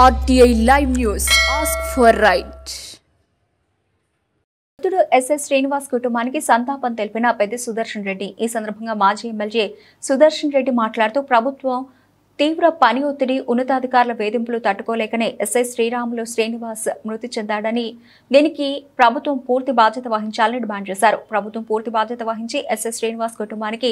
RTI Live News. Ask for right. S S Srinivas కుటుంబానికి సంతాపం తెలిపిన పెద్ద సుదర్శన్ రెడ్డి. ఈ సందర్భంగా మాజీ ఎమ్మెల్యే సుదర్శన్ రెడ్డి మాట్లాడుతూ ప్రభుత్వం తీవ్ర పని ఒత్తిడి, ఉన్నతాధికారుల వేధింపులు తట్టుకోలేకనే ఎస్ఎస్ శ్రీనివాస్ మృతి చెందాడని, దీనికి ప్రభుత్వం పూర్తి బాధ్యత వహించాలని డిమాండ్ చేశారు. ప్రభుత్వం పూర్తి బాధ్యత వహించి ఎస్ఎస్ శ్రీనివాస్ కుటుంబానికి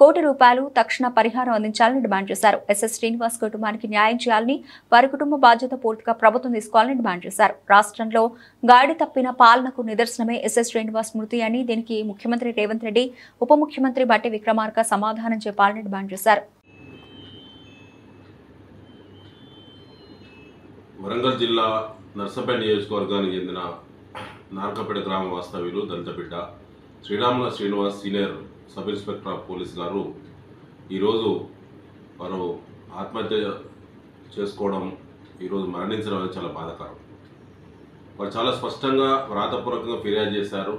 ₹1 కోటి తక్షణ పరిహారం అందించాలని డిమాండ్ చేశారు. ఎస్ఎస్ శ్రీనివాస్ కుటుంబానికి న్యాయం చేయాలని, వారి కుటుంబ బాధ్యత పూర్తిగా ప్రభుత్వం తీసుకోవాలని డిమాండ్ చేశారు. రాష్ట్రంలో గాడి తప్పిన పాలనకు నిదర్శనమే ఎస్ఎస్ శ్రీనివాస్ మృతి అని, దీనికి ముఖ్యమంత్రి రేవంత్ రెడ్డి, ఉప ముఖ్యమంత్రి బట్టి విక్రమార్క సమాధానం చెప్పాలని డిమాండ్ చేశారు. వరంగల్ జిల్లా నర్సపేట నియోజకవర్గానికి చెందిన నార్కపేట గ్రామ వాస్తవ్యులు దళిత బిడ్డ Srinivas senior sub inspector of police గారు ఈరోజు వారు ఆత్మహత్య చేసుకోవడం, ఈరోజు మరణించడం అనేది చాలా బాధాకరం. వారు చాలా స్పష్టంగా వ్రాతపూర్వకంగా ఫిర్యాదు చేశారు.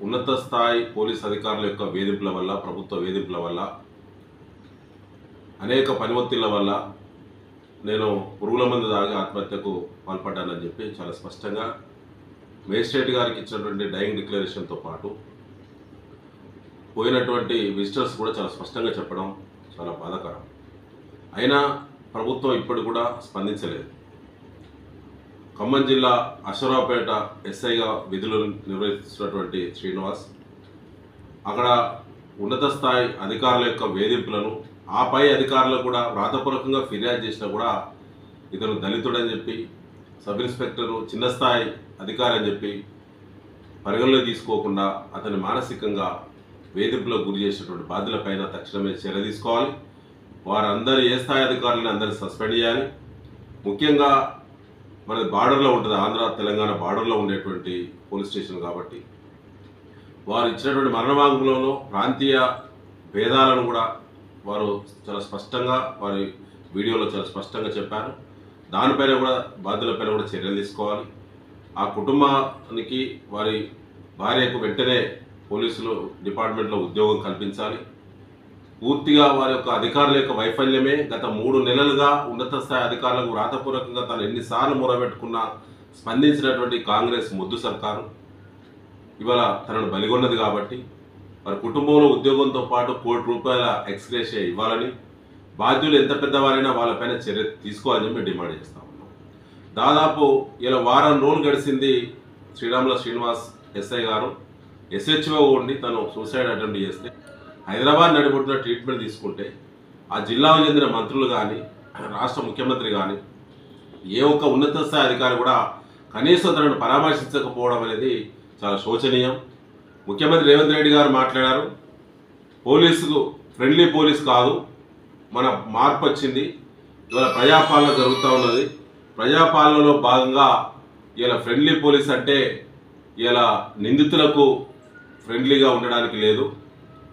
ఉన్నత స్థాయి పోలీస్ అధికారుల యొక్క వేధింపుల వల్ల, ప్రభుత్వ వేధింపుల వల్ల, అనేక పని ఒత్తిళ్ల వల్ల నేను పురుగుల మందు తాగి ఆత్మహత్యకు పాల్పడ్డానని చెప్పి చాలా స్పష్టంగా మేజిస్ట్రేట్ గారికి ఇచ్చినటువంటి డైయింగ్ డిక్లరేషన్తో పాటు పోయినటువంటి విజిటర్స్ కూడా చాలా స్పష్టంగా చెప్పడం చాలా బాధాకరం. అయినా ప్రభుత్వం ఇప్పుడు కూడా స్పందించలేదు. ఖమ్మం జిల్లా అశ్వరావుపేట ఎస్ఐగా విధులు నిర్వహిస్తున్నటువంటి శ్రీనివాస్ అక్కడ ఉన్నత స్థాయి అధికారుల యొక్క వేధింపులను, ఆ పై అధికారులు కూడా వ్రాతపూర్వకంగా ఫిర్యాదు చేసినా కూడా ఇతను దళితుడని చెప్పి, సబ్ ఇన్స్పెక్టరు చిన్న స్థాయి అధికారి అని చెప్పి పరిగణలోకి తీసుకోకుండా అతని మానసికంగా వేధింపులకు గురి చేసినటువంటి బాధ్యులపైన తక్షణమే చర్య తీసుకోవాలి. వారందరూ ఏ స్థాయి అధికారులను అందరినీ సస్పెండ్ చేయాలి. ముఖ్యంగా మనది బార్డర్లో ఉంటుంది, ఆంధ్ర తెలంగాణ బార్డర్లో ఉండేటువంటి పోలీస్ స్టేషన్ కాబట్టి వారు ఇచ్చినటువంటి మరణ వాంగ్మూలంలో ప్రాంతీయ భేదాలను కూడా వారు చాలా స్పష్టంగా వారి వీడియోలో చాలా స్పష్టంగా చెప్పారు. దానిపైన కూడా బాధ్యులపైన కూడా చర్యలు తీసుకోవాలి. ఆ కుటుంబానికి వారి భార్యకు వెంటనే పోలీసులు డిపార్ట్మెంట్లో ఉద్యోగం కల్పించాలి. పూర్తిగా వారి యొక్క అధికారుల యొక్క వైఫల్యమే గత 3 నెలలుగా ఉన్నత స్థాయి అధికారులకు వ్రాతపూర్వకంగా తను ఎన్నిసార్లు మొరబెట్టుకున్నా స్పందించినటువంటి కాంగ్రెస్ ముద్దు సర్కారు ఇవాళ తనను బలిగొన్నది. కాబట్టి వారి కుటుంబంలో ఉద్యోగంతో పాటు ₹1 కోటి ఎక్స్గ్రేషియా ఇవ్వాలని, బాధ్యులు ఎంత పెద్దవారైనా వాళ్ళపైన చర్య తీసుకోవాలని చెప్పి డిమాండ్ చేస్తా ఉన్నాం. దాదాపు ఇలా వారం రోజులు గడిచింది. శ్రీనివాస్ ఎస్ఐ గారు SHO ఉండి తను సూసైడ్ అటెంప్ట్ చేస్తే హైదరాబాద్ నడిబొట్టున ట్రీట్మెంట్ తీసుకుంటే ఆ జిల్లాకు చెందిన మంత్రులు కానీ, రాష్ట్ర ముఖ్యమంత్రి కానీ, ఏ ఒక్క ఉన్నత స్థాయి అధికారి కూడా కనీసం తనను పరామర్శించకపోవడం అనేది చాలా శోచనీయం. ముఖ్యమంత్రి రేవంత్ రెడ్డి గారు మాట్లాడారు, పోలీసుకు ఫ్రెండ్లీ పోలీస్ కాదు, మన మార్పు వచ్చింది, ఇవాళ ప్రజాపాలన జరుగుతూ ఉన్నది, ప్రజాపాలనలో భాగంగా ఇలా ఫ్రెండ్లీ పోలీస్ అంటే ఇలా నిందితులకు ఫ్రెండ్లీగా ఉండడానికి లేదు,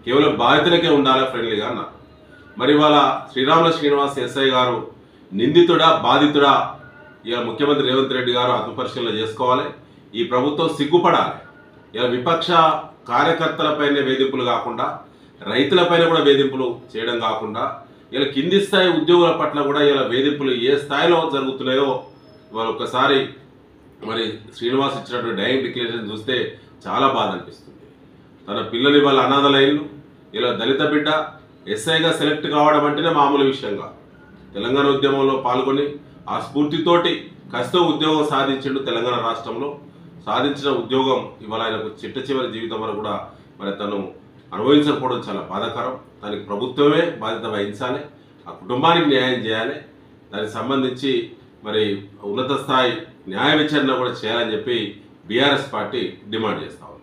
కేవలం బాధితులకే ఉండాలా ఫ్రెండ్లీగా అన్నారు. మరి ఇవాళ శ్రీనివాస్ ఎస్ఐ గారు నిందితుడా బాధితుడా ఇలా ముఖ్యమంత్రి రేవంత్ రెడ్డి గారు ఆత్మపరిశీలన చేసుకోవాలి. ఈ ప్రభుత్వం సిగ్గుపడాలి. ఇలా విపక్ష కార్యకర్తలపైనే వేధింపులు కాకుండా రైతులపైన కూడా వేధింపులు చేయడం కాకుండా ఇలా కింది స్థాయి ఉద్యోగుల పట్ల కూడా ఇలా వేధింపులు ఏ స్థాయిలో జరుగుతున్నాయో ఇవాళ ఒక్కసారి మరి శ్రీనివాస్ ఇచ్చినటువంటి డైయింగ్ డిక్లరేషన్ చూస్తే చాలా బాధ అనిపిస్తుంది. తన పిల్లలు ఇవాళ అనాథలైన్లు, ఇలా దళిత బిడ్డ ఎస్ఐగా సెలెక్ట్ కావడం అంటేనే మామూలు విషయంగా తెలంగాణ ఉద్యమంలో పాల్గొని ఆ స్ఫూర్తితోటి కష్టం ఉద్యోగం సాధించిండు. తెలంగాణ రాష్ట్రంలో సాధించిన ఉద్యోగం ఇవాళ ఆయనకు చిట్ట చివరి జీవితం వరకు కూడా మరి తను అనుభవించకపోవడం చాలా బాధాకరం. దానికి ప్రభుత్వమే బాధ్యత వహించాలి, ఆ కుటుంబానికి న్యాయం చేయాలి. దానికి సంబంధించి మరి ఉన్నత స్థాయి న్యాయ విచారణ కూడా చేయాలని చెప్పి బీఆర్ఎస్ పార్టీ డిమాండ్ చేస్తా ఉంది.